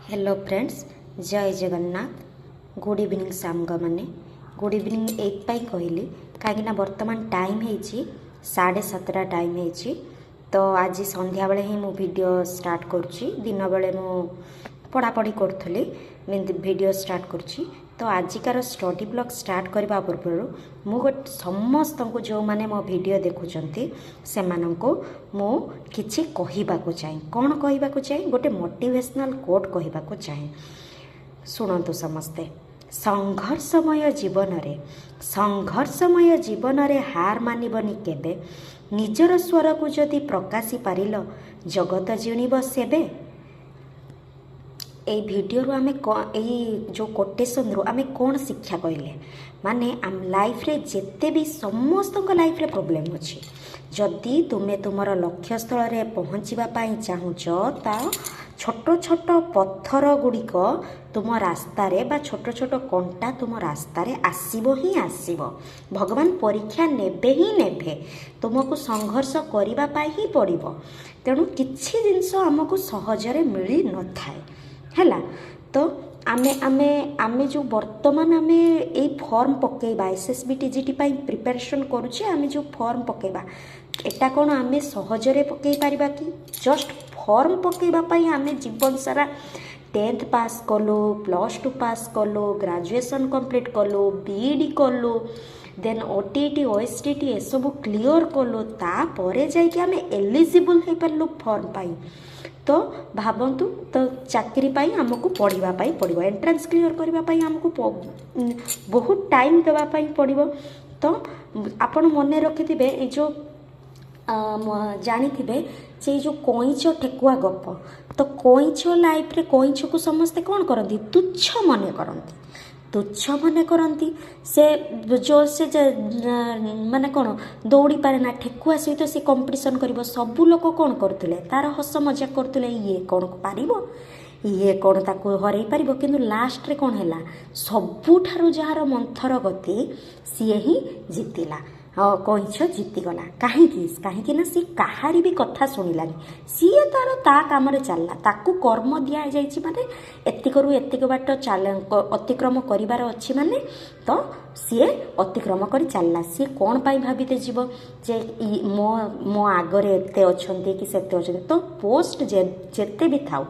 Hello friends, जय Jagannath. Good evening सांग मैंने गुड इवनिंग एपाई कहली कहीं बर्तमान टाइम है 7:30 टाइम है। तो आज संध्या बेले ही मु वीडियो स्टार्ट करुँची। दिन बेले मु पढ़ापढ़ी करूँ वीडियो स्टार्ट करुँची। तो आजिकार स्टडी ब्लॉग स्टार्ट करने पूर्व मु समस्त को जो मैंने मो वीडियो देखुंट से मु किछि कहवाक चाहे। कौन कहवाक चाहे? गोटे मोटिवेशनल कोट कहवाक चाहे। शुणु समस्ते। संघर्षमय जीवन रे हार मानिबनी केबे। निजर स्वर को जदि प्रकाशी पारिल जगत जीणीब सेबे। এই ভিডিওରୁ ଆମେ ଏଇ ଯେଉଁ କୋଟେସନ୍ରୁ ଆମେ କ'ଣ ଶିକ୍ଷା କହିଲେ, ମାନେ ଆମ ଲାଇଫ୍ରେ ଯେତେ ବି ସମସ୍ତଙ୍କ ଲାଇଫ୍ରେ ପ୍ରୋବ୍ଲେମ୍ ଅଛି। ଯଦି ତୁମେ ତୁମର ଲକ୍ଷ୍ୟସ୍ଥଳରେ ପହଞ୍ଚିବା ପାଇଁ ଚାହୁଁଛ, ତ ଛୋଟ ଛୋଟ ପଥର ଗୁଡ଼ିକ ତୁମ ରାସ୍ତାରେ ବା ଛୋଟ ଛୋଟ କଣ୍ଟା ତୁମ ରାସ୍ତାରେ ଆସିବ ହିଁ ଆସିବ। ଭଗବାନ ପରୀକ୍ଷା ନେବେ ହିଁ ନେବେ। ତୁମକୁ ସଂଘର୍ଷ କରିବା ପାଇଁ ହିଁ ପଡ଼ିବ। ତେଣୁ କିଛି ଜିନିଷ ଆମକୁ ସହଜରେ ମିଳି ନଥାଏ ହେଲା। तो आमे आमे आमे जो वर्तमान आमे ए फॉर्म पकेबा एसएसबी टीजीटी पाई प्रिपरेशन करूचे। आमे जो फॉर्म पकेबा एटा कोन आमे सहजरे पकेई पारिबा कि? जस्ट फॉर्म पकेबा पाई आमे जीवन सारा 10th पास कलो, +2 पास कलो, ग्रेजुएशन कंप्लीट कलो, बीईडी कलो, देन ओटीटी ओएसटीटी ए सब क्लियर कलो, तापरे जाई कि आमे एलिजिबल हे परलो फॉर्म पाई। तो भावतु तो चाकरी पाई हमको पढ़ा पड़ो, एंट्रांस क्लियर करने आमको बहुत टाइम देवाई पड़ो। तो आपण मन रखिथे जो जानी थे जो कईच ठेकुआ गप। तो कईच लाइफ रे कईच को समस्ते कौन करती? तुच्छ मन करती, तुच्छ मन करती। से जो से माने कौन दौड़ी पारे ना ठेकुआ सहित से कंपटीशन कर। सबू लोक कौन करते? तार हस मजाक करते, ये कौन पार, ये कौन ताको हरई पार। किंतु लास्ट रे कौन है? सबुठारु जार मंथर गति सी ही जीतिला। कईछ जीतीगला। कहीं ना सी कहारी भी कथा शुणिलानी। सी तार ता काम चलला, ताकू कर्म दिया जाइछि माने एतिकरू एतिक बाट अतिक्रम करिवार अछि माने तो सी अतिक्रम कर चलला। सी कौन पाई भाविते जीव जे मो आगरे एते अछंती कि सेते अछंती। तो पोस्ट जेते भी थाउ,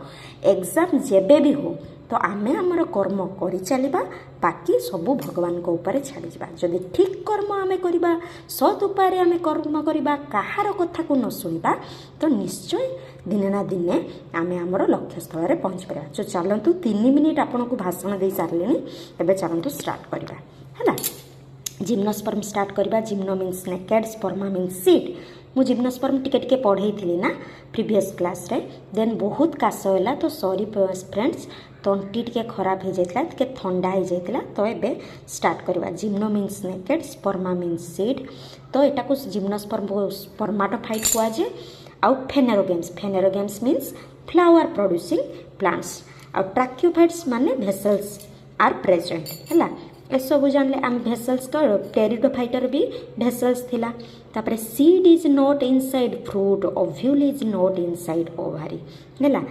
एग्जाम जेबे भी हो, तो आमे हमर कर्म करी चलिबा। बाकी सबू भगवान को ऊपर छाड़ी जा। जदि ठीक कर्म आमे करिबा, सत उपाय आमे कर्म करिबा, कहार कथा को न सुनिबा, तो निश्चय दिने ना दिने आमे हमर लक्ष्य स्थल रे पहुंच पारा। जो चलंतु 3 मिनिट आपन को भाषण दे सारलेनी। एबे चलंतु स्टार्ट करिबा हैला। जिम्नोस्पर्म स्टार्ट करिबा। Gymno means naked, स्पर्मा means seed. मु जिम्नोस्पर्म टिके टिके पढ़ई थी ना प्रीवियस क्लास रे। देन बहुत काश होला, तो सॉरी फ्रेंड्स, तंटी टिके खराब हो जाता, टिके ठंडा हो जाता। तो एबे स्टार्ट करवा। Gymno means naked, स्पर्मा means seed. तो एटा को जिम्नोस्पर्म स्पर्माटोफाइट हुआ जे। आउ फेनेरोगेम्स मीन्स फ्लावर प्रोड्यूसिंग प्लांट्स। आउ ट्रैक्योफाइट्स माने भेसल्स आर प्रेजेंट हैला। ए सब जानले आम भेसल्स का। टेरिडोफाइटर भी भेसल्स थिला। तापरे seed is not inside fruit, ovule is not inside ovary हैला।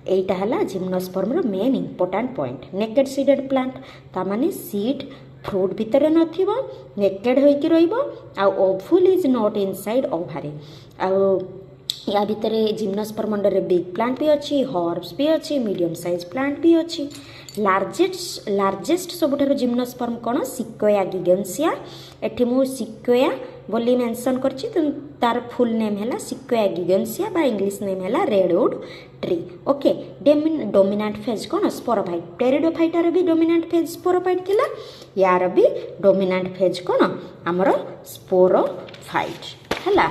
एटा हला जिम्नोस्पर्म रो main important point. Naked seeded plant ता माने सीड फ्रूट भितर नथिबो, नेकेड होई कि रहइबो। आ ovule is not inside ovary. आ या भितर जिम्नोस्पर्म रे बिग प्लांट भी अच्छी, हर्ब्स भी अच्छी, मीडियम साइज प्लांट भी अच्छी। लार्जेस्ट सबुठारु जिम्नोस्पर्म कौन? सिक्वेया गिगेंसिया। एठी मु सिक्वेया बोली मेंशन करछि। तार फुल नेम हैला सिक्वेया गिगेंसिया बा इंग्लिश नेम हैला redwood tree. Okay. Dominant phase कौन? स्पोरोफाइट। टेरिडोफाइटर भी डोमिनेंट फेज स्पोरोफाइट थिला। यार भी डोमिनेंट फेज कौन? हमर स्पोरोफाइट हैला।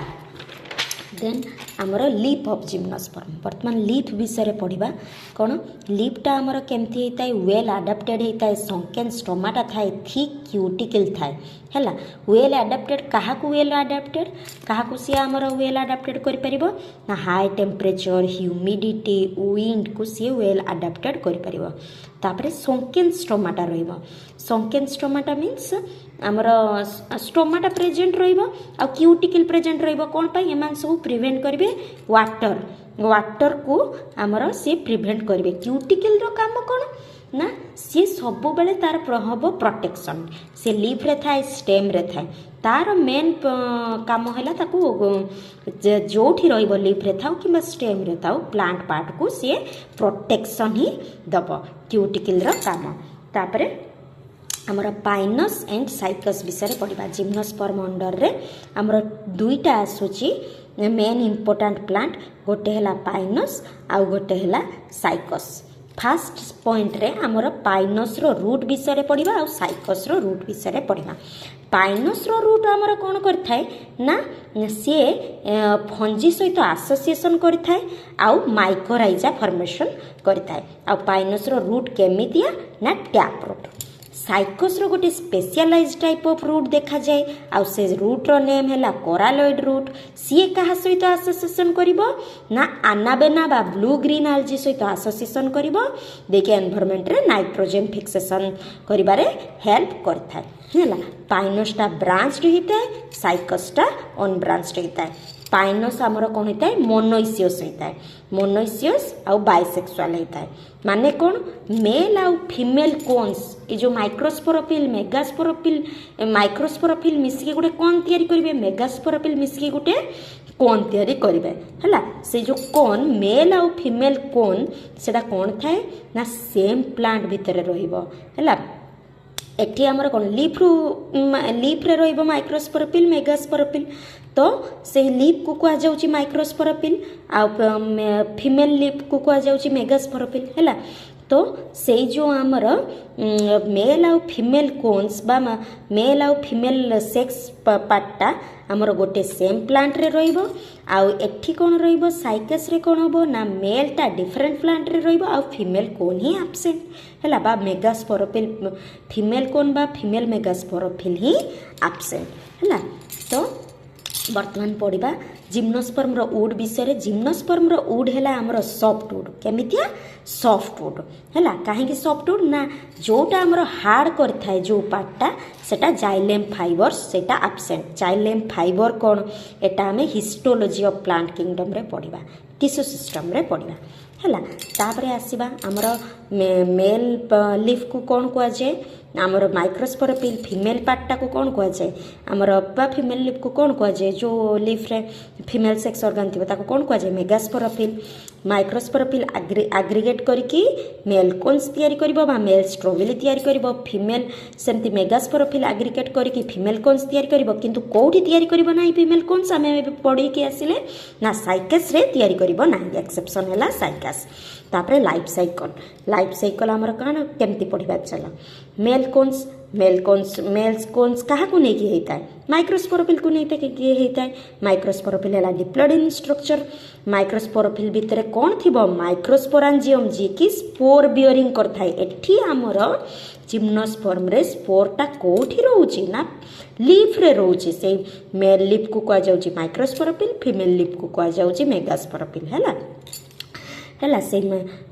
देन आमर लीफ ऑफ जिम्नोस्पर्म। वर्तमान लीफ विषय पढ़ा। कौन लीफटा आमर केमती होता है? वेल आडाप्टेड होता है। संकेन स्टोमाटा थाए, थिक क्यूटिकल थाए हैला। वेल आडाप्टेड क्या? वेल आडाप्टेड क्या सी आमर वेल आडाप्टेड कर परिबो ना? हाई टेम्परेचर, ह्यूमिडिटी, विंड को सी वेल आडाप्टेड कर परिबो। तापरे संकेन स्टोमाटा रहिबो। संकेन स्टोमाटा मीन्स आमर स्टोमाटा प्रेजेंट रहिबो। आ क्यूटिकल प्रेजेंट रहिबो। कोन पाई? एमान सब प्रिवेंट करिवे वाटर वाटर को आमर सी प्रिभेंट करेंगे। क्यूटिकल काम कौन ना सी सब बेले तार हम प्रोटेक्शन सी लीफ रे थाए स्टेम रे थाए तार मेन काम है जो लीफ रे थाउ कि स्टेम रे थाउ प्लांट पार्ट को सी प्रोटेक्शन ही दब क्यूटिकल काम। तापरे आमर पाइनस एंड साइकस विषय पढ़ा जिम्नोस्पर्म अंडर रे आमर दुईटा आसूची मेन इंपोर्टाट प्लांट गोटे है पाइनस आउ गोटे है साइकस। फास्ट पॉइंट रे आमर पाइनस रो रूट विषय पढ़ा आउ साइकस रो रूट विषय पढ़ा। पाइनस रो रूट आमर कौन करथाय ना सी फंजी सहित आसोसिएशन करथाय आउ माइकोराइजा फॉर्मेशन करथाय। आउ पाइनस रो रूट केमितिया ना टैप रूट। साइकस रो गोटे स्पेशलाइज टाइप ऑफ रूट देखा जाए आउ से रूट रो नेम है कोरालॉइड रूट। सी क्या सहित आसोसिएशन करिवो ना आनाबेना बा ब्लू ग्रीन आल्जी सहित आसोसिएशन करिवो देखि एनवायरनमेंट रे नाइट्रोजन फिक्सेशन करिबारे हेल्प करथाय हैला। पाइनसटा ब्रांच्ड होता है साइकसटा अनब्रांच्ड होता है। पाइनस आमर कौन होता है मोनोइसियस होता है। मोनोइसियस आउ बाइसेक्सुअल होता है माने कौन मेल आउ फीमेल कोन्स ये जो माइक्रोस्पोरोफिल मेगास्पोरोफिल माइक्रोस्पोरोफिल मिसिके गोटे कौन तैयारी करेंगे मेगास्पोरोफिल मिसिके गोटे कोन तैयारी करेंगे है। से जो कोन मेल आउ फीमेल कोन सेटा कौन थाए ना सेम प्लांट भितर रहिबो है। एठी आमर कौन लीफ रे रहिबो माइक्रोस्पोरोफिल मेगास्पोरोफिल तो से लीफ को कह जाउची माइक्रोस्पोरोफिल आ फीमेल लीफ को कह जाउची मेगास्पोरोफिल है। तो से जो आमर मेल आउ फीमेल कोन्स बा मेल आउ फीमेल सेक्स पार्टा आमर गोटे सेम प्लांट रे रहिबो आउ एठी कोन रहिबो साइकस रे कोन हबो ना मेल टा डिफरेंट प्लांट रे रहिबो आउ फीमेल कोन ही एब्सेंट हैला बा मेगास्पोरोफिल फीमेल कोन बा फीमेल मेगास्पोरोफिल ही एब्सेंट हैला। तो वर्तमान पढ़ा जिम्नोस्पर्म रो वुड विषय। जिम्नोस्पर्म रो वुड है आमर सॉफ्ट वुड केमितिया सॉफ्ट वुड है। कहीं सॉफ्ट वुड ना जोटा आमर हार्ड करता जो पार्टा सेटा जाइलेम फाइबर सेटा एब्सेंट। जाइलेम फाइबर कौन एटा आमे हिस्टोलॉजी ऑफ प्लांट किंगडम रे पढ़ा टिश्यू सिस्टम रे पढ़ा है। तापरे आसीबा आमर मेल लीफ को कौन कह जाए आमर माइक्रोस्पोरोफिल फीमेल पार्टा को कौन कह जाए आमर बा फीमेल लीफ को कौन कह जाए जो लीफ रे फीमेल सेक्स ऑर्गन थी ताको कौन कह जाए मेगास्पोरोफिल। माइक्रोस्पोरोफिल आग्रिगेट करके मेल कोन्स तैयारी करिवो बा मेल स्ट्रोबिली तैयारी करिवो। फीमेल सेमती मेगास्पोरोफिल आग्रिगेट करके फीमेल कोन्स तैयारी करिवो किंतु कोठी तैयारी करिवो नाही फीमेल कोन्स आमे पढ़ी के आसिले ना साइकस रे तैयारी करिवो नाही एक्सेप्शन हैला साइकस। तापरे लाइफ साइकिल आमर कौन केमती पढ़ा चला मेल कोन्स क्या नहीं होता है माइक्रोस्पोरोफिल को नहीं होता है। माइक्रोस्पोरोफिल है डिप्लॉइड इन स्ट्रक्चर। माइक्रोस्पोरोफिल भितर कौन थी माइक्रोस्पोरांजियम जी की स्पोर बियरिंग करता है। एठी आमर जिम्नोस्पर्म रे स्पोरटा कोठी रोचे ना लीफ रे रोचे से मेल लीफ को कह जाउची माइक्रोस्पोरोफिल फीमेल लीफ को कह जाउची मेगास्पोरोफिल है। से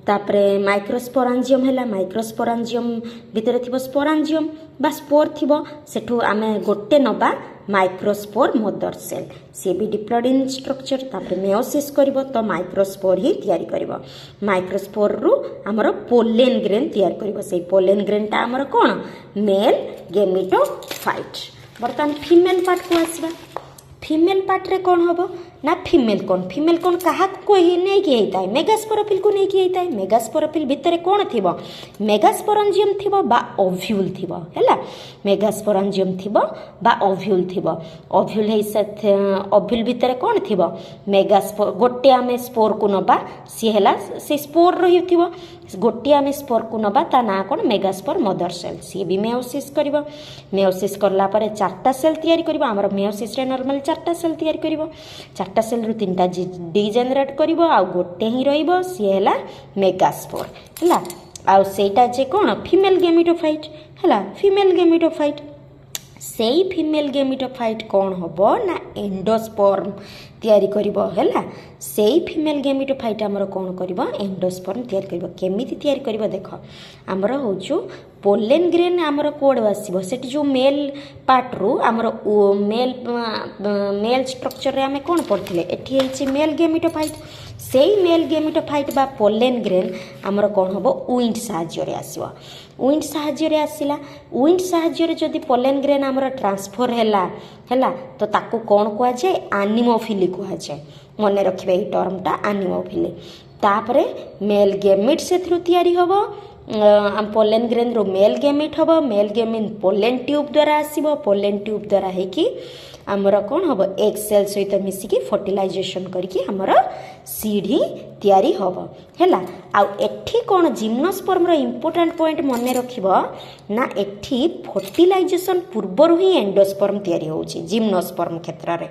तापरे माइक्रोस्पोरांजियम है माइक्रोस्पोरांजियम भितर थी स्पोरांजियम बा स्पोर थी सेठू आमे गोटे नबा माइक्रोस्पोर मदर सेल सी भी डिप्लॉइड इन स्ट्रक्चर। तापरे मेयोसिस करिवो तो माइक्रोस्पोर ही तैयारी करिवो। माइक्रोस्पोर रु हमर पोलेन ग्रेन तैयारी करिवो। से पोलेन ग्रेनटा हमर कोन मेल गेमिटोफाइट। बर्तमान फीमेल पार्ट को आसीबा। फीमेल पार्ट रे कौन हम ना फीमेल कौन क्या नहीं कि होता है मेगास्पोरोफिल को नहीं कि होता है। मेगास्पोरोफिल भितर कौन थी मेगास्पोरांजियम थी बा ओव्यूल थी है। मेगास्पोरांजियम थी बा ओव्यूल थी। ओव्यूल ओव्यूल भितर कौन थी मेगास्पोर गोटे आम स्पोर को नबा सी है से स्पोर रही थी गोटे आम स्पोर को नबा ता ना कौन मेगास्पोर मदर सेल सी भी मेयोसिस कर मेयोसिस करला परे 4टा सेल तैयारी करिवो। हमर मेयोसिस रे नॉर्मली 4टा सेल तैयारी करिवो। 4टा सेल रु 3टा डिजेनरेट करिवो आ गोटे ही रहिबो सी हैला मेगास्पोर हैला। आ सेटा जे कोन फीमेल गेमिटोफाइट हैला फीमेल गेमिटोफाइट। सेई फीमेल गेमिटोफाइट कौन हम ना एंडोस्पर्म तैयारी करिबो हैला सेई फीमेल गेमिटोफाइट हमर कोन करिबो एंडोस्पर्म तैयारी करिबो केमिति तैयारी करिबो देखो हमर होचु पोलेन ग्रेन हमर कोड आसीबो सेठी जो मेल पार्ट रू हमर मेल स्ट्रक्चर रे हमें कोन पढ़थिले एठी हेछि मेल गेमिटोफाइट सेई मेल गेमिटोफाइट बा पोलेन ग्रेन हमर कोन हबो विंड साहाय्य रे आसीबो विंड साहाय्य रे आसिला विंड साहाय्य रे जदि पोलेन ग्रेन हमर ट्रांसफर हैला तो ताको कोन कुआ जाय एनिमोफिली कुआ जाय मने रखिबे ई टर्मटा एनिमोफिली तापरे मेल गेमिट से थ्रू तैयारी हबो पोलेन ग्रेन रो मेल गेमिट हबो मेल गेमिट पोलेन ट्यूब द्वारा आसीबो पोलेन ट्यूब द्वारा हे कि हमर कोन हबो एग सेल सहित मिसिकी फर्टिलाइजेशन करके हमर सीड ही तैयारी हबो हैला आ एठी कोन जिम्नोस्पर्म रो इंपोर्टेंट पॉइंट मने रखिबो ना एठी फर्टिलाइजेशन पूर्वर ही एंडोस्पर्म तैयारी होउची जिम्नोस्पर्म क्षेत्र रे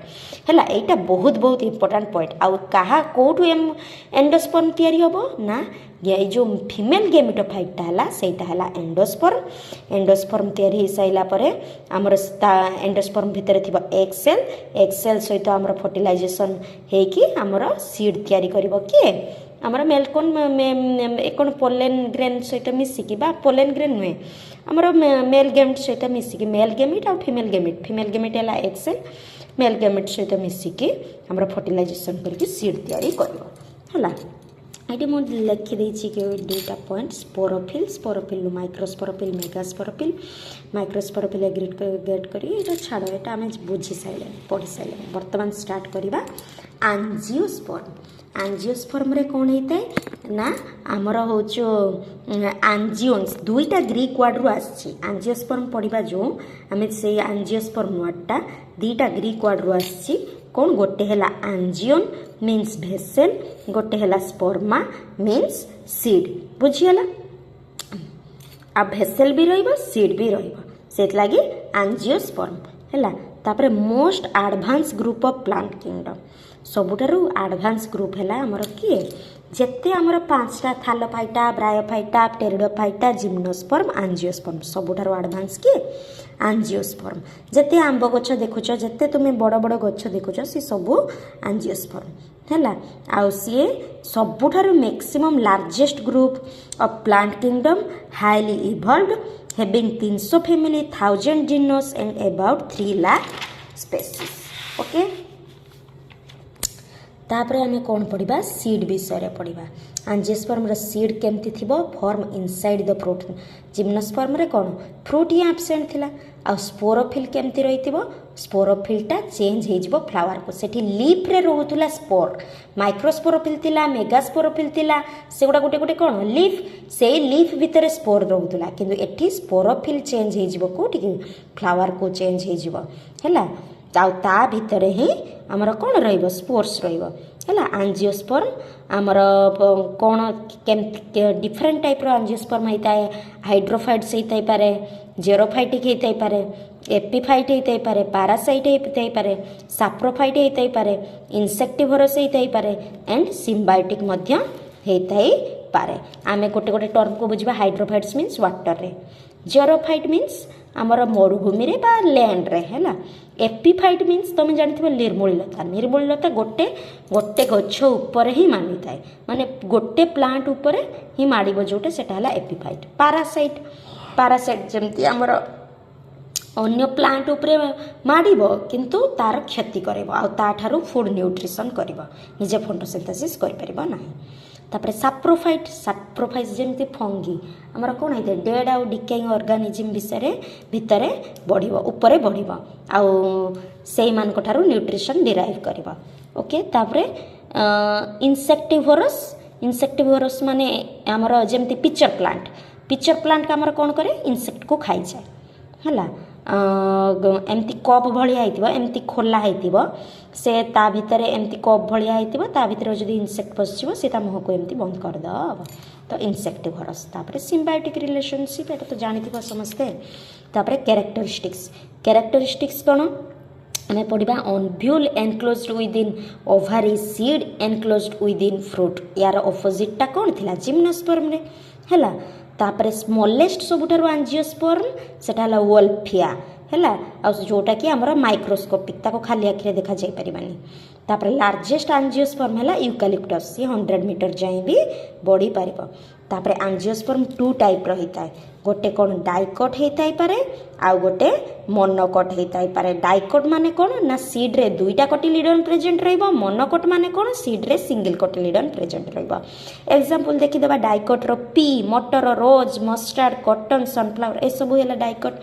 हैला एटा बहुत बहुत इंपोर्टेंट पॉइंट आ कहा कोठु एंडोस्पर्म तैयारी हबो ना ये जो फीमेल गेमिटोफाइट हला सेटा हला एंडोस्पर्म तैयारी हो साइला परे हमर एंडोस्पर्म भितर थिबा एग सेल सहित हमर फर्टिलाइजेशन हे कि हमर सीड तैयारी करबो के हमर मेल कोन पोलेन ग्रेन सहित मिसिकी बा पोलेन ग्रेन नुए हमर मेल गेमिट सहित मिसिकी मेल गेमिट और फीमेल गेमिट हला एग सेल मेल गेमिट सहित मिसिकी हमर फर्टिलाइजेशन करके सीड तैयारी करबो हला ये मुझे लिखी देछि कि दुईटा point sporophyll microsporophyll megasporophyll microsporophyll get करी ये छाड़ ये आम बुझी सारे पढ़ी सारे बर्तमान स्टार्ट करवा आंजियोस्पर्म रे कौन होता है ना आमर हूँ आंजिओन्स दुईटा ग्रीक वर्ड रु आसी आंजियोस्पर्म पढ़ा जो आम से आंजियोस्पर्म वर्डटा दुईटा ग्रीक वर्ड रु आसी कौन गोटे है आंजिओन मीन्स भेसेल गोटे है स्पर्मा मीन्स सीड बुझीगला आ भेसेल भी रहिबो सीड भी रहिबो सेत लागी आंजियोस्पर्म हैला तापरे most advance group of plant kingdom सबुठारु एडवांस ग्रुप हैला हमर किए जेते हमर पांचटा thallophyta bryophyta pteridophyta gymnosperm angiosperm सबुठारु एडवांस किए आंजियोस्पर्म जेते आंब गछ देखुछ जेते तुमे बड़ बड़ गछ देखुछ से सबु आंजियोस्पर्म हैला आ सी सबुठारु maximum largest group of plant kingdom highly evolved having 300 family 1000 genus and about 3 lakh species okay तापर आम कौन पढ़ा सीड विषय पढ़ा आंजियोस्पर्म रे सीड केमती थिबो form inside the fruit gymnosperm रे कौन फ्रूट ही एब्सेंट थिला आ स्पोरोफिल केमती रहिथिबो स्पोरोफिलटा चेंज हे जिवो फ्लावर को सेठी लीफ रे रहउतुला स्पोर माइक्रोस्पोरोफिल थिला मेगास्पोरोफिल थिला सेगुडा गोटे गोटे कौन लीफ से लीफ भितर स्पोर रहउतुला किंतु एठी स्पोरोफिल चेंज हे जिवो कोठी कि फ्लावर को चेंज हे जिवो हैला ता भितर ही आमर कौन रहिबो स्पोर्स रहिबो हैला आंजियोस्पर्म आमर कौन डिफरेंट टाइप रो आंजियोस्पर्म होता है हाइड्रोफाइट्स होता पारे जेरोफाइटिक होता पारे एपिफाइट होता पारे पैरासाइट होता पारे साप्रोफाइट होता पारे इंसेक्टिवोरस होता पारे एंड सिम्बायोटिक मध्य होता पारे आमे गोटे गोटे टर्म को बुझबा हाइड्रोफाइट्स मीन्स वाटर रे जेरोफाइट मीन्स आमर मरुभूमि रे बा लैंड रे हैला एपिफाइट मीन्स तुम जानथिबो निर्मूलता गोटे गोटे गछ ऊपर ही मानी थाए माने गोटे प्लांट ऊपर ही माड़िबो जोटे सेटा हला एपिफाइट पैरासाइट जेमती आमर अन्य प्लांट ऊपर माड़िबो किंतु तार क्षति करबो आ ता ठारू फूड न्यूट्रिशन करबो निजे फोटोसिंथेसिस करि परबो नाही तापरे साप्रोफाइट जेमती फंगी आमर कौन होता है डेड आउ डिकेइंग ऑर्गेनिज्म विषय भितर बढ़िबो ऊपर बढ़िबो आउ सेई मान को ठारू न्यूट्रिशन डिराइव करबो ओके तापरे इंसेक्टिवोरस माने आमर जेमती पिक्चर प्लांट का आमर कौन करे इंसेक्ट को खाई जाए हैला एमती कप भलिया होइतिबो एमती खोला होइतिबो से ता भितर एमती कप भलिया होइतिबो ता भितर जदी इंसेक्ट पसिबो से ता मुह को एमती बंद कर दब तो इंसेक्टिवोरस तापर सिम्बायोटिक रिलेशनशिप एटा तो जानिथिबो समस्ते तापर कैरेक्टरिस्टिक्स कोन हमें पढ़ा ovule enclosed within ovary seed enclosed within fruit यार ऑपोजिटटा कौन थिला जिम्नोस्पर्म रे हैला तापर स्मॉलेस्ट सबुठारु आंजियोस्पर्म सेटा हला वोल्फिया हैला आ जोटा कि हमर माइक्रोस्कोपिक ताको खाली आखिरे देखा जाय परिबानी तापर लार्जेस्ट एंजियोस्पर्म है यूकालिप्टस, सी 100 मीटर जाए भी बढ़ी पार। तापर एंजियोस्पर्म 2 टाइप रही है, गोटे कौन डाइकट होता पारे आउ गोटे मोनोकट होता पारे। डाइकट माने कौन ना सीड रे 2टा कोटिलिडन प्रेजेंट रहिबो, मोनोकट माने कौन सीड रे सिंगल कोटिलिडन प्रेजेंट रहिबो। एग्जांपल देखि देबा डाइकट रो पी, मटर, रोज, मस्टर्ड, कॉटन, सनफ्लावर ए सब हैला डाइकट।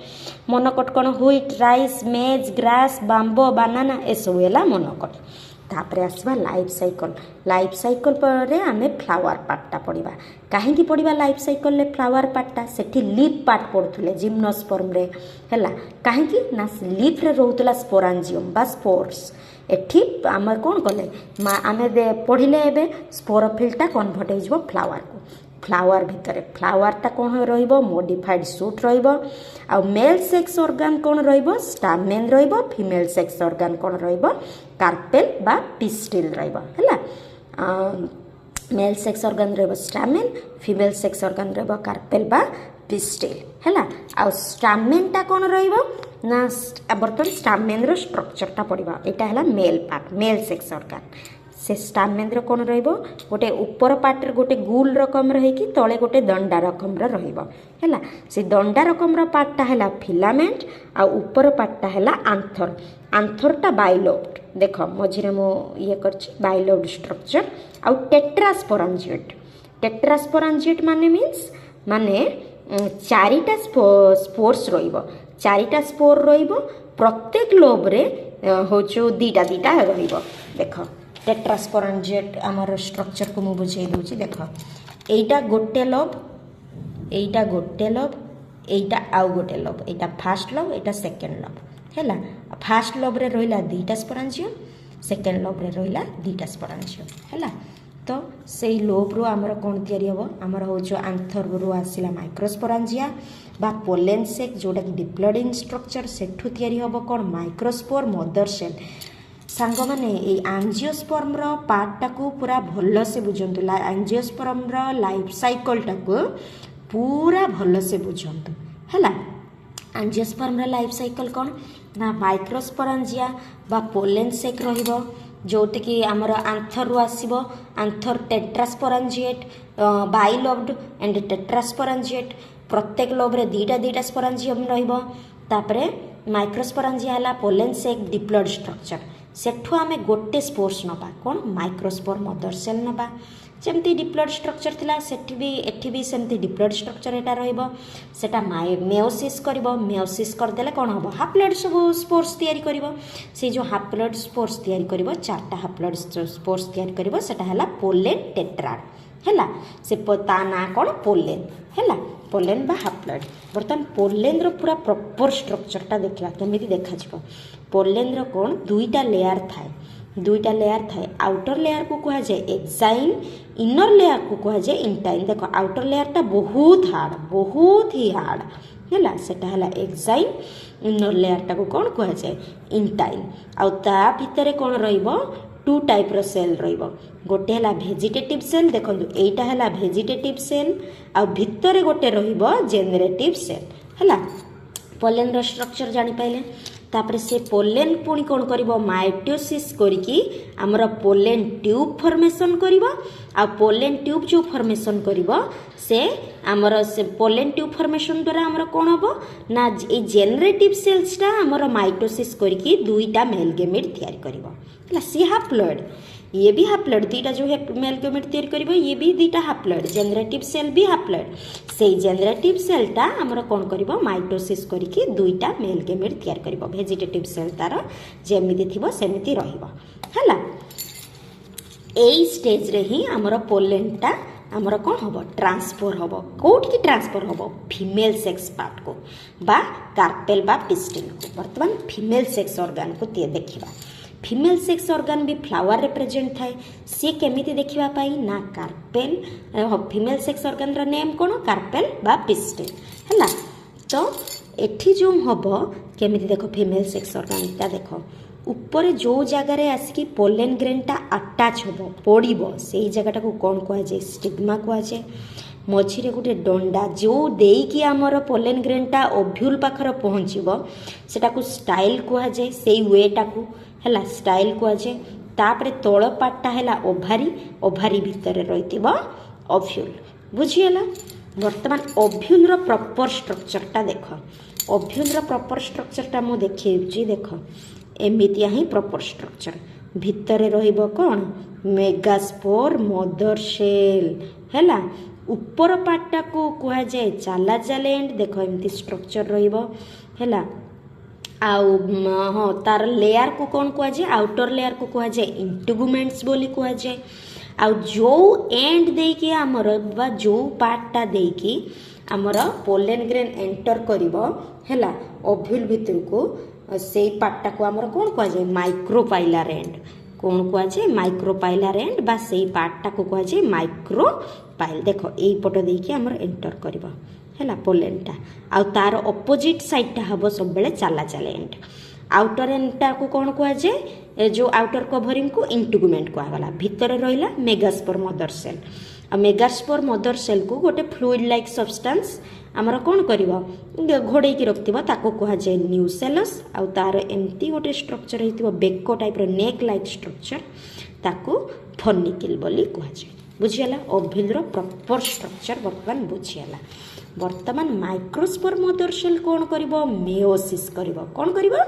मोनोकट कौन व्हीट, राइस, मेज, ग्रास, बाम्बो, बनाना ए सब हैला मोनोकट। तापर आसवा लाइफ साइकिल। लाइफ साइकिल पर आमे फ्लावर पार्टा पढ़ा। कहीं पढ़ा लाइफ साइकिल फ्लावर पार्टा, से लीफ पार्ट पढ़ुले जिम्नोस्पर्म रे हैला। कहीं ना लीफ रे रोहुतला स्पोरांजियम बा स्पोर्स। एठी आम कौन कले आम पढ़िले एबे स्पोरोफिलटा कन्वर्ट हो फ्लावर को। फ्लावर भितर फ्लावरटा कौन रहिबो मॉडिफाइड सूट रहिबो। आ मेल सेक्स ऑर्गन कौन रहिबो स्टामेन रहिबो। फीमेल सेक्स ऑर्गन कौन रहिबो कार्पेल बा पिस्टिल रहिबो हैला। मेल सेक्स ऑर्गन रहिबो स्टामेन, फीमेल सेक्स ऑर्गन रहिबो कार्पेल बा पिस्टिल हैला। आ स्टामेनटा कौन रहिबो ना बर्तन स्टामेन रो स्ट्रक्चरटा पड़िबा। एटा हैला male part, male sex organ. से स्टामेन कौन रहिबो गोटे ऊपर पार्ट गोटे गोल रकम रही तले गोटे दंडा रकम रहिबो हैला। से दंडा रकम पार्टटा हैला फिलामेंट आ ऊपर पार्टटा हैला आंथर। आंथरटा बाइलोब्ड देख मझिरे मो ये करछि बाइलोब्ड स्ट्रक्चर। आ टेट्रास्पोरांजिएट। टेट्रास्पोरांजिएट माने मीन्स माने 4टा स्पोर्स रहिबो। 4टा स्पोर रहिबो प्रत्येक लोब रे होचो 2टा रहिबो। देख टेट्रास्पोरांजिएट आमर स्ट्रक्चर को मुझे बुझे दूची। देख एटा गोटे लोब, एटा गोटे लोब, एटा आउ गोटे लोब। एटा फास्ट लोब, एटा सेकेंड लोब हैला। फास्ट लोब रे रहिला 2टा स्पोरांजियम, सेकेंड लोब रे रहिला 2टा स्पोरांजियम हैला। तो से लोब रो आमर कौन तैयारी हबो आमर होचो आंथर रो आसिला माइक्रोस्पोरांजिया बा पोलेन सेक जोटा कि डिप्लॉइडिंग स्ट्रक्चर। सेठू तैयारी हबो कौन माइक्रोस्पोर मदर सेल। सांग माने एंजियोस्पर्म रो पार्टा को पूरा भल से बुझंतु। एंजियोस्पर्म रो लाइफ साइकिल टाको पूरा भल से बुझंतु हैला। एंजियोस्पर्म रो लाइफ साइकिल कौन ना माइक्रोस्पोरांजिया बा पोलेन सेक रहिबो जोटे कि आमर आंथर रो आसीबो। आंथर टेट्रास्पोरांजिएट बाइलोब्ड एंड टेट्रास्पोरांजिएट। प्रत्येक लोब रे 2टा स्पोरांजियम रहिबो। तापरे माइक्रोस्पोरांजिया हला पोलेन सेक डिप्लॉइड स्ट्रक्चर। सेठू आमे गोटे स्पोर्स नबा कौन माइक्रोस्पोर मदर सेल नबा। जमती डिप्लॉइड स्ट्रक्चर थिला सेठी भी एठी भी सेमती डिप्लॉइड स्ट्रक्चर एटा रहइबो। सेटा मेयोसिस करबो। मेयोसिस कर देले कोन हबो हाप्लॉइड सब स्पोर्स तयारी करबो। से जो हाप्लॉइड स्पोर्स तयारी करबो 4टा हाप्लॉइड स्पोर्स तयारी करबो सेटा हला पोलेन टेट्राड हैला। से ता ना कोन पोलेन हैला। पोलेन बा हाप्लॉइड। बर्तमान पोलेन रो पूरा प्रॉपर स्ट्रक्चरटा देखला केमिति देखा जिवो। पोलेन रो कोन 2टा लेयर थाए। 2टा लेयर थाए। आउटर लेयर को कहा जाए एक्साइन, इनर लेयर को कहा जाए इंटाइन। देखो आउटर लेयरटा बहुत ही हार्ड हैला सेटा हला एक्साइन। इनर लेयरटा को कोन कहा जाए इंटाइन। आ ता भितरे कोन रहिबो 2 टाइप रो सेल रहिबो। गोटे हला वेजिटेटिव सेल। देखंतु एटा हला वेजिटेटिव सेल आ भितरे गोटे रहिबो जेनरेटिव सेल हैला। पोलेन रो स्ट्रक्चर जानि पाइले। तापरे से पोलेन पुणी कौन करिबो माइटोसिस करिकी हमर पोलेन ट्यूब फॉर्मेशन करिबो। आ पोलेन ट्यूब जो फॉर्मेशन करिबो से हमर से पोलेन ट्यूब फॉर्मेशन द्वारा हमर कोन हबो ना ए जेनरेटिव सेल्सटा हमर माइटोसिस करिकी 2टा मेल गेमेट तयार करिबो हैला। सी हाप्लॉइड ये भी हाप्लॉइड 2टा जो मेल गेमेट तयार करिबो ये भी 2टा हाप्लॉइड। जेनरेटिव सेल भी हाप्लॉइड। से जेनरेटिव सेलटा हमर कोन करिबो माइटोसिस करिकी 2टा मेल गेमेट तयार करिबो। वेजिटेटिव सेल तार जेमिति थिबो सेमिति रहिबो हैला। एई स्टेज रे ही हमर पोलेनटा हमर कोन हबो ट्रांसफर हबो। कोठी की ट्रांसफर हबो फीमेल सेक्स पार्ट को बा कार्पेल बा पिस्टिल को। वर्तमान फीमेल सेक्स ऑर्गन को ते देखिबा। फीमेल सेक्स ऑर्गन भी फ्लावर रे प्रेजेंट थाए। सी केमिति देखिबा पाई ना कार्पेल फीमेल सेक्स ऑर्गन रो नेम कोन कार्पेल बा पिस्टिल हैला। तो एठी जो हबो केमिति देखो फीमेल सेक्स ऑर्गन ता देखो ऊपर जो जगार आसिकी पोलेन ग्रेनटा अटैच होबो पड़िबो सेई जगहटा को कोन कहा जाय स्टिग्मा कहा जाय। मझिरे गोटे डंडा जो देकी आमर पोलेन ग्रेनटा ओव्यूल पाखर पहुँचब सेटा को स्टाइल कहा जाए। से वेटा को हैला स्टाइल कहा जाए। तापरे तल पार्टटा है ओभारी ओभारी भितर रही ओव्यूल बुझीगला। बर्तमान ओव्यूल प्रॉपर स्ट्रक्चरटा देख ओव्यूल प्रॉपर स्ट्रक्चरटा मु देखी देख एमितिया ही प्रॉपर स्ट्रक्चर भितर रहिबो कौन मेगास्पोर मदर सेल हैला ऊपर पार्टटा को कह जाए चालाजालेंड देख एमती स्ट्रक्चर रहिबो हैला आउ हाँ तार लेयर को कौन कह जाए आउटर लेयर को कह जाए इंटीगुमेंट्स बोली कह जाए आउ जो एंड देकी आमर बा जो पार्टटा देकी आमर पोलेन ग्रेन एंटर करिवो हैला ओव्यूल भितर को से पार्टटा को आमर कौन कह जाए माइक्रोपाइलर एंड कौन कह जाए माइक्रोपाइलर एंड बा से पार्टटा को कह जाए माइक्रोपाइल देख एई पट देकी आमर एंटर करिवो हैला पोलेनटा आउ तार अपोजिट साइडटा हबो सब बेले चाला चाले एंड आउटर एंडटा को कौन कह जाए जो आउटर कवरिंग को इंटीगुमेंट कहगला भितर रहिला मेगास्पोर मदर सेल आ मेगास्पोर मदर सेल को गोटे फ्लूइड लाइक सब्सटेंस आमर कौन करिवो घोड़े की रखिथिबो ताको कह जाए न्यूसेलस आउ तार एमती गोटे स्ट्रक्चर हेतिबो बेको टाइप रो नेक लाइक स्ट्रक्चर ताको फर्निकल बोली कह जाए बुझीगला ओव्यूल रो प्रॉपर स्ट्रक्चर वर्तमान बुझीगला। वर्तमान माइक्रोस्पोर मदर सेल कौन करिवो मेओसिस करिवो कौन करिवो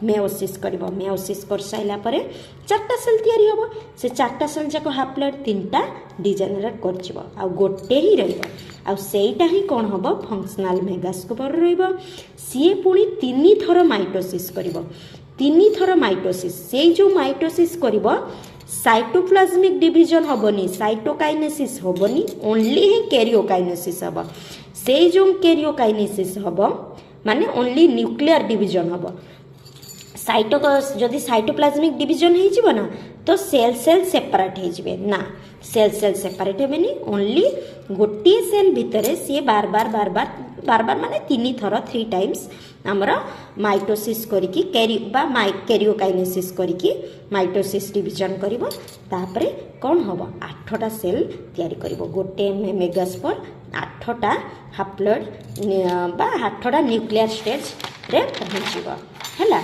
मेओसिस करिवो मेओसिस कर साइला परे चारटा सेल तयारी होबो से चारटा सेल जाको हाप्लॉइड तीनटा डिजेनरेट करजिवो आ गोटे ही रहिबो आ सेइटा ही कौन होबो फंक्शनल मेगास्पोर रहिबो सी पुनी तीन थर माइटोसिस करिवो तीन थर माइटोसिस से जो माइटोसिस करिवो साइटोप्लाज्मिक डिवीजन होबनी साइटोकाइनेसिस होबनी ओनली ही कैरियोकाइनेसिस होबो से जो कैरियोकाइनेसिस होबो माने ओनली न्यूक्लियर डिवीजन होबो साइटो जदि साइटोप्लाज्मिक डिवीजन हो जिवो ना तो सेल सेल सेपरेट हो जिवे ना सेल सेल सेपरेट हेबेनी ओनली गोटे सेल भितरे सी बार बार बार बार बार बार माने तीन थर 3 टाइम्स आमर माइटोसिस करिकी कैरियोकाइनेसिस करिकी माइटोसिस डिवीजन करिवो तापरे कौन होबो 8टा सेल तयारी करिवो गोटे मेगास्पोर 8टा हाप्लॉइड बा 8टा न्यूक्लियर स्टेज रे पहुंचीबो हैला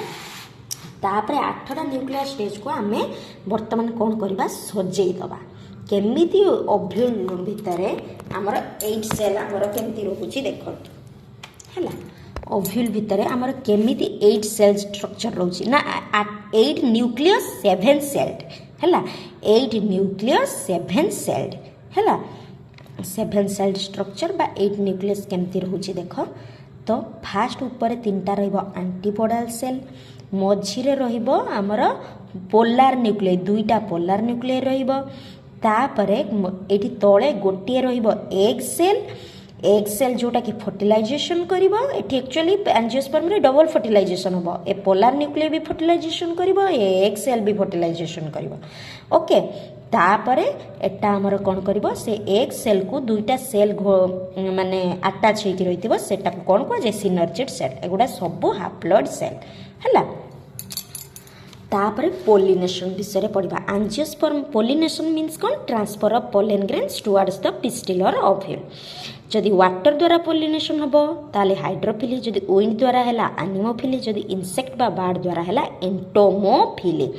तापरे 8टा न्यूक्लियर स्टेज को आमे वर्तमान कौन करबा सजेई दबा केमिति ओव्यूल भितरे आमर 8 सेल आमर केमिति रहउची देखो हैला ओव्यूल भितरे आमर केमिति 8 सेल स्ट्रक्चर रहउची ना 8 न्यूक्लियस 7 सेल्ड हैला 8 न्यूक्लियस 7 सेल्ड हैला 7 सेल्ड स्ट्रक्चर बा 8 न्यूक्लियस केमिति रहउची देखो तो फास्ट ऊपर 3टा रहइबो एंटीपोडल सेल मझिरे रहिबो आमर पोलार न्यूक्लियर 2टा पोलार न्यूक्लियर रहिबो तापरे एठी तळे गोटिए रहिबो एग सेल जोटा कि फर्टिलाइजेशन करिवो एठी एक्चुअली एंजियोस्पर्म रे डबल फर्टिलाइजेशन होबो ए पोलार न्यूक्लियर भी फर्टिलाइजेशन करिवो एग सेल भी फर्टिलाइजेशन करिवो ओके तापरे एटा हमर कोन करिवो से एग सेल को 2टा सेल माने अटैच हेकि रहितिबो सेटा को कोन को जे सिनर्जिड सेल एगुडा सब हाप्लॉइड सेल हला तापरे पोलिनेशन विषय पढ़ा एंजियोस्पर्म पोलिनेशन मीन्स कौन transfer of pollen grains towards the pistil और ओव्यूल जदि वाटर द्वारा पोलिनेशन हम ताले हाइड्रोफिली जदि विंड द्वारा है एनिमोफिली जदि इनसेक्ट बा बार्ड द्वारा है एंटोमोफिली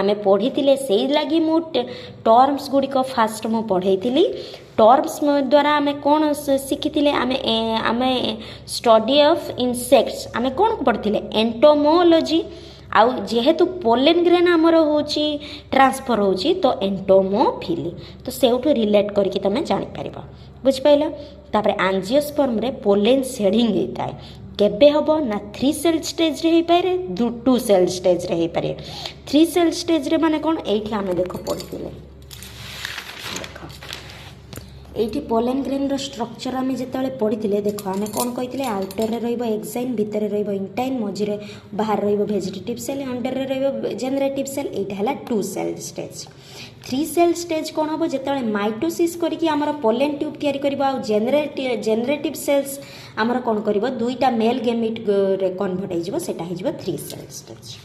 आमे पढ़ी से लगी मु टर्म्स गुड़िक फास्ट मु पढ़ई टर्म्स द्वारा आमे कौन शिखी आमे स्टडी ऑफ इनसेक्ट्स आमे कौन पढ़ी एंटोमोलॉजी आउ जेहेतु पोलेन ग्रेन आमर होची ट्रांसफर होची तो एंटोमोफिली तो सेउठु रिलेट करके तमे जानि परिबो बुझ पाइला तापर एंजियोस्पर्म रे पोलेन शेडिंग हेताय केबे हबो ना 3 सेल स्टेज रे हे पारे 2 सेल स्टेज रे हे पारे 3 सेल स्टेज रे माने कोन एठी आमे देखो पढितिले देखो एठी पोलेन ग्रेन रो स्ट्रक्चर आमे जेतले पढितिले देखो आमे कोन कहितिले आउटर रे रहइबो एक्साइन भीतर रे रहइबो इंटाइन मझिरे बाहर रहइबो वेजिटेटिव सेल अंडर रे रहइबो जेनरेटिव सेल एटा हला 2 सेल स्टेज 3 सेल स्टेज कोन हबो जेतले माइटोसिस करिकि हमर पोलेन ट्यूब तयारी करबो आ जेनरेटिव सेल्स हमर कोन करबो दुईटा मेल गेमिट रे कन्वर्ट हे जिवो सेटा हे जिवो 3 सेल स्टेज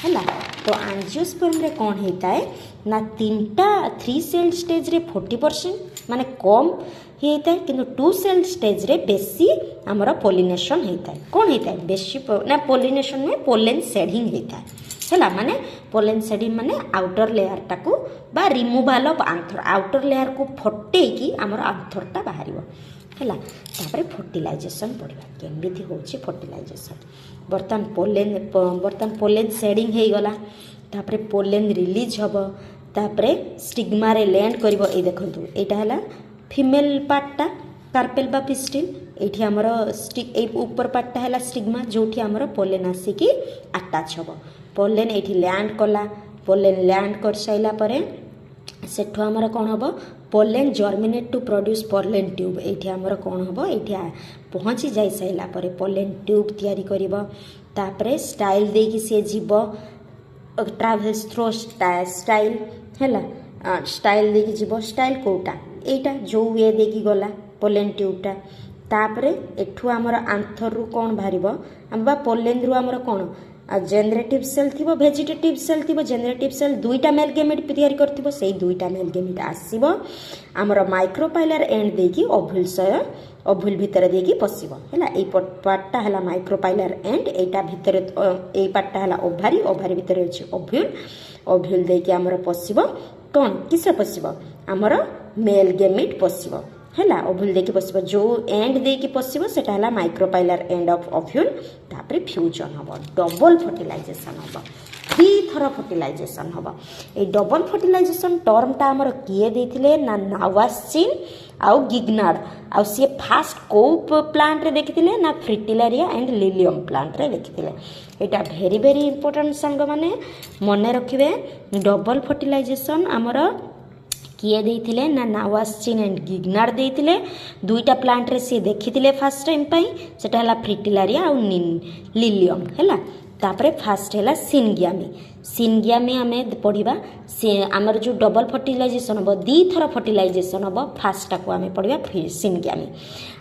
हला तो एंजियोस्पर्म रे कोन हेता है ना 3 सेल स्टेज रे 40% माने कम हेता है किंतु 2 सेल स्टेज रे बेसी हमर पोलिनेशन हेता है कोन हेता है बेसी ना पोलिनेशन में पोलेन शेडिंग हेता है है माने पोलेन सेडिंग माने आउटर लेयर टाकू बा रिमूवाल ऑफ आंथर आउटर लेयर को फटेकी आमर आंथरटा बाहर है फर्टिलाइजेशन पढ़ा केମିତି होची फर्टिलाइजेशन बर्तमान पोलेन सेडिंग हो गला तापरे पोलेन रिलीज हम तापरे स्टिग्मा रे लैंड करिवो ए देखंतु एटा हला फीमेल पार्टटा कार्पेल बा पिस्टिल एठी हमर ऊपर पार्टटा हला स्टिग्मा जोठी हमर पोलेन आसिकी अटैच हबो पोलेन एठी लैंड कला पोलेन लैंड कर साइला परे सेठो हमर कोन हबो pollen germinate to produce pollen tube एठी हमर कोन हबो एठी पहुंची जाई साइला परे पोलेन ट्यूब तयारी करिवो तापरे स्टाइल देकी से जीवो ट्रावेल्स थ्रो स्टाइल है स्टाइल देखी जीव स्टाइल कोटा एटा जो वे देखी गला पोलेन ट्यूबटा तापरे एठू आमर आंथर रु कौन बाहर आम पोलेन रु आमर कौन जेनेरेटिव सेल थी भेजिटेटिव सेल थी जेनेरेटिव सेल दुईटा मेल गेमेट तैयारी करथिबो सेई दुईटा मेल गेमेट आसीबो आमर माइक्रोपाइलर एंड देकी ओभुल भितर देकी पसिबो हैला ए पार्टटा हैला माइक्रोपाइलर एंड एटा भितर ए पार्टटा हैला ओभारी ओभारी भितर अछि ओभुल देकी आमर पसिबो कोन किसे पसिबो आमर मेल गेमेट पसिबो हैला ओभुल देकी पसिबो जो एंड देकी पसिबो सेटा हैला माइक्रोपाइलर एंड ऑफ ओभुल तापरे फ्यूजन हबो डबल फर्टिलाइजेशन हबो थ्री थर फर्टिलाइजेशन हबो ए डबल फर्टिलाइजेशन टर्मटा आमर किए देथिले ना नावास्चिन आउ गिग्नार्ड आउ सी फास्ट को प्लांट रे देखिथिले ना फ्रिटिलारिया एंड लिलियम प्लांट रे देखिथिले एटा भेरी भेरी इंपोर्टेंट संग माने मने रखिबे डबल फर्टिलाइजेशन आमर किए देथिले ना नावास्चिन एंड गिग्नार्ड देथिले दुईटा प्लांट रे सी देखिथिले फर्स्ट टाइम पई सेटा हला फ्रिटिलारिया आउ लिलियम हैला तापरे फास्ट हैला सिनगियामी आमे पढ़िबा से आमर जो डबल फर्टिलाइजेशन हम दी थर फर्टिलाइजेशन हम फास्टा को आमे पढ़िबा सिनगियामी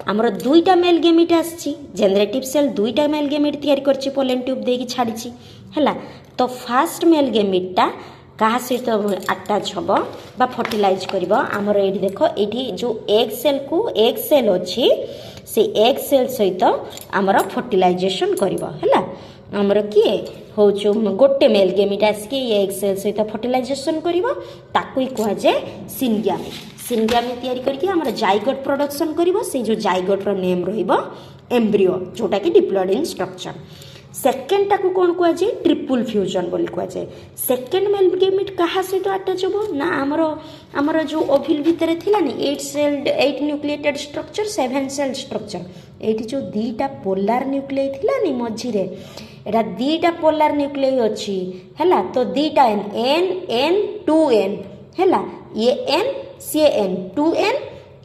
आमर दुईटा मेल गेमिट आछि जेनेरेटिव सेल दुईटा मेल गेमिट तयारी करछि पोलेन ट्यूब देकी छाड़िछि हैला तो फास्ट मेल गेमिटटा कहा सहित अटैच हम बा फर्टिलाइज करबो आमर एठी देखो एठी जो एग सेल अछि से एग सेल सहित आमर फर्टिलाइजेशन करबो हैला आमर किए हो जो गोटे मेल गेमिट आसिक एग सेल सहित फर्टिलाइजेशन करबो ताकू ही कह जाए सिनगियामी तयारी करके आमर जाइगोट प्रोडक्शन करबो से जो जाइगोट रो नेम रहिबो एम्ब्रियो जोटा कि डिप्लॉयड इन स्ट्रक्चर सेकेंड टाकू कौन कह जाए ट्रिपल फ्यूजन बोली कह जाए सेकेंड मेल गेमिट कहा सहित अटैच हो ना आमर जो ओभिल भितर थिला नि 8 न्यूक्लिएटेड स्ट्रक्चर 7 सेल स्ट्रक्चर एठी जो दीटा पोलार न्यूक्लियाई थिला नि मझी रे एटा दीटा पोलार न्यूक्लियाई अछि हैला तो दीटा एन 2n हैला ये n सी n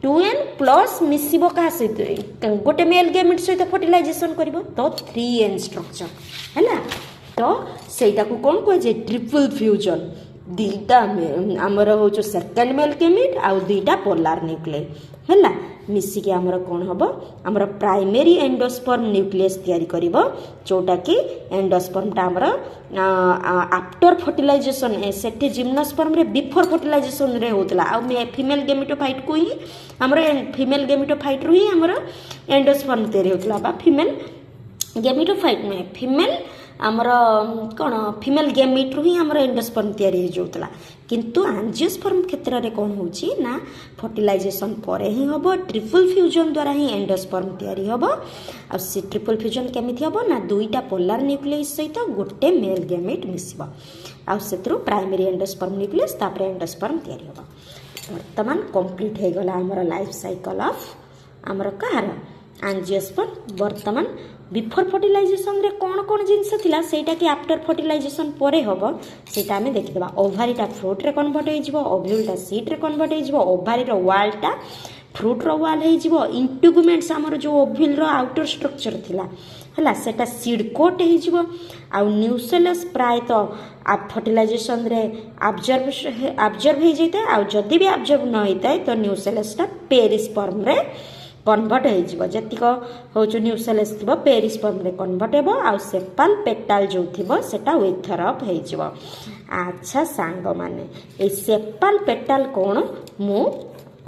2n प्लस मिसिबो कहा सहित गोटे मेल गेमिट सहित फर्टिलाइजेशन करिवो तो 3n स्ट्रक्चर हैला तो सेटा को कोन कह जे ट्रिपल फ्यूजन दीटा आमर हो जो सेकेंड मेल गेमिट आ दीटा पोलार न्यूक्लियाई हैला मिसिकी आमर कोन हबो आमर प्राइमरी एंडोस्पर्म न्यूक्लियस तयारी करिवो जोटा कि एंडोस्पर्म ता आमर आफ्टर फर्टिलाइजेशन सेठी जिम्नोस्पर्म रे बिफोर फर्टिलाइजेशन रे होतला आ फीमेल गेमिटोफाइट को ही आमर फीमेल गेमिटोफाइट रो ही आमर एंडोस्पर्म तयारी होतला बा फीमेल गेमिटोफाइट में फीमेल आमर कौन फीमेल गेमिट रू ही आमर एंडोस्पर्म तैयारी होता किंतु एंजियोस्पर्म क्षेत्र में कौन होची ना फर्टिलाइजेशन पर ही हम ट्रिपल फ्यूजन द्वारा ही एंडोस्पर्म तैयारी हम आ ट्रिपल फ्यूजन केमिति हम ना दुईटा पोलार न्यूक्लियस सहित गोटे मेल गेमिट मिसिबा आ सेतरु प्राइमरी एंडोस्पर्म न्यूक्लियस तापर एंडोस्पर्म तैयारी हम वर्तमान कंप्लीट हो गला आमर लाइफ साइकिल ऑफ आमर कहार एंजियोस्पर्म वर्तमान बिफोर फर्टिलाइजेशन रे कौन कौन जिनस थिला सेटा कि आफ्टर फर्टिलाइजेशन परे हबो सेटा हमें देखिबा ओभारीटा फ्रूट रे कन्वर्ट हो जिवो ओव्यूलटा सीड रे कन्वर्ट हो जिवो ओभारी रो वालटा फ्रूट रो वाल हो जिवो इंटुगमेंट्स हमर जो ओव्यूल रो आउटर स्ट्रक्चर थिला हला सेटा सीड कोट हो जिवो आ न्यूसेलस प्राय तो फर्टिलाइजेशन रे ऑब्जर्व हो जैते आ जदी भी ऑब्जर्व न होइते तो न्यूसेलसटा पेरिस्पर्म रे कन्वर्ट हो जतिक हूँ न्यूसेलस थी पेरिस्पर्म रे कन्वर्ट हो आ सेपाल पेटाल जो थी सेटा वेथर अप हो। अच्छा सांग माने ए सेपाल पेटाल कौन मु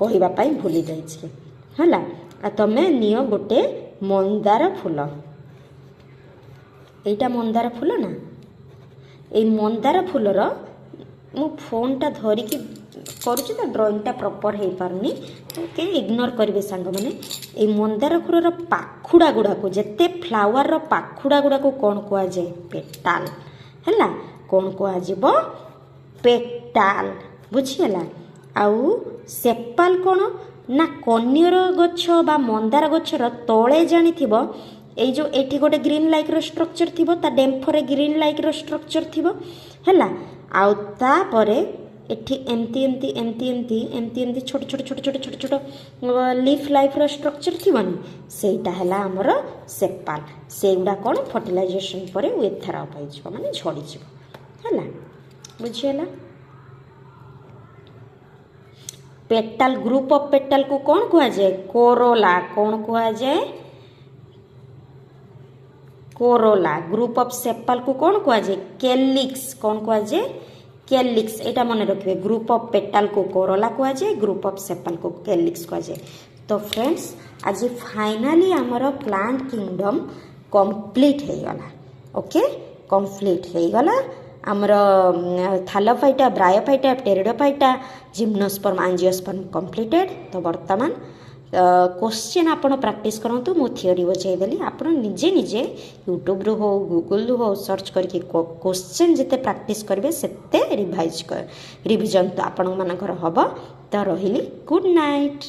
कहवाई भूली जाइए है तमें नियो गोटे मंदार फूल एटा मंदार फूल ना এই ମନ୍ଦାର ଫୁଲର ମୁଁ ଫୋନ୍ଟା ଧରିକି କରୁଛି ତ ଡ୍ରଇଂଟା ପ୍ରପର୍ ହେଇପାରୁନି, କେହି ଇଗ୍ନୋର କରିବେ ସାଙ୍ଗମାନେ। ଏଇ ମନ୍ଦାର ଫୁଲର ପାଖୁଡ଼ା ଗୁଡ଼ାକୁ, ଯେତେ ଫ୍ଲାୱାରର ପାଖୁଡ଼ା ଗୁଡ଼ାକୁ କ'ଣ କୁହାଯାଏ? ପେଟାଲ। ହେଲା, କ'ଣ କୁହାଯିବ? ପେଟାଲ। ବୁଝିହେଲା? ଆଉ ସେପାଲ କ'ଣ ନା କନିଅର ଗଛ ବା ମନ୍ଦାର ଗଛର ତଳେ ଜାଣିଥିବ ଏଇ ଯେଉଁ ଏଠି ଗୋଟେ ଗ୍ରୀନ୍ ଲାଇକ୍ର ଷ୍ଟ୍ରକ୍ଚର ଥିବ, ତା ଡେମ୍ଫରେ ଗ୍ରୀନ୍ ଲାଇକ୍ର ଷ୍ଟ୍ରକ୍ଚର ଥିବ। ହେଲା, ଆଉ ତାପରେ ଏଠି ଏମିତି ଏମିତି ଏମିତି ଏମିତି ଏମିତି ଏମିତି ଛୋଟ ଛୋଟ ଛୋଟ ଛୋଟ ଛୋଟ ଛୋଟ ଲିଫ୍ ଲାଇଫ୍ର ଷ୍ଟ୍ରକ୍ଚର ଥିବନି, ସେଇଟା ହେଲା ଆମର ସେପାଲ। ସେଇଗୁଡ଼ା କ'ଣ ଫର୍ଟିଲାଇଜେସନ୍ ପରେ ୱିଥର ଅପ୍ ହେଇଯିବ, ମାନେ ଝଡ଼ିଯିବ। ହେଲା, ବୁଝିହେଲା? ପେଟାଲ, ଗ୍ରୁପ ଅଫ୍ ପେଟାଲକୁ କ'ଣ କୁହାଯାଏ? କୋରୋଲା। କ'ଣ କୁହାଯାଏ? କୋରୋଲା। ଗ୍ରୁପ ଅଫ୍ ସେପାଲକୁ କ'ଣ କୁହାଯାଏ? କେଲିକ୍ସ। କ'ଣ କୁହାଯାଏ? କେଲିକ୍ସ। ଏଇଟା ମନେ ରଖିବେ, ଗ୍ରୁପ ଅଫ୍ ପେଟାଲକୁ କୋରୋଲା କୁହାଯାଏ, ଗ୍ରୁପ ଅଫ୍ ସେପାଲକୁ କେଲିକ୍ସ କୁହାଯାଏ। ତ ଫ୍ରେଣ୍ଡସ୍, ଆଜି ଫାଇନାଲି ଆମର ପ୍ଲାଣ୍ଟ କିଙ୍ଗଡମ୍ କମ୍ପ୍ଲିଟ୍ ହେଇଗଲା। ଓକେ, କମ୍ପ୍ଲିଟ୍ ହେଇଗଲା ଆମର ଥାଲୋଫାଇଟା, ବ୍ରାୟୋଫାଇଟା, ଟେରିଡୋଫାଇଟା, ଜିମ୍ନୋସ୍ପର୍ମ, ଆଞ୍ଜିଓସ୍ପର୍ମ କମ୍ପ୍ଲିଟେଡ୍। ତ ବର୍ତ୍ତମାନ क्वेश्चन आपण प्रैक्टिस करंतु। मु थियोरी बचेदेली, आपण निजे निजे यूट्यूब हो गूगल हो सर्च करके क्वेश्चन जिते प्रैक्टिस करेंगे सेते रिवाइज रिविजन तो आपण मानकर हम। तो रही गुड नाइट।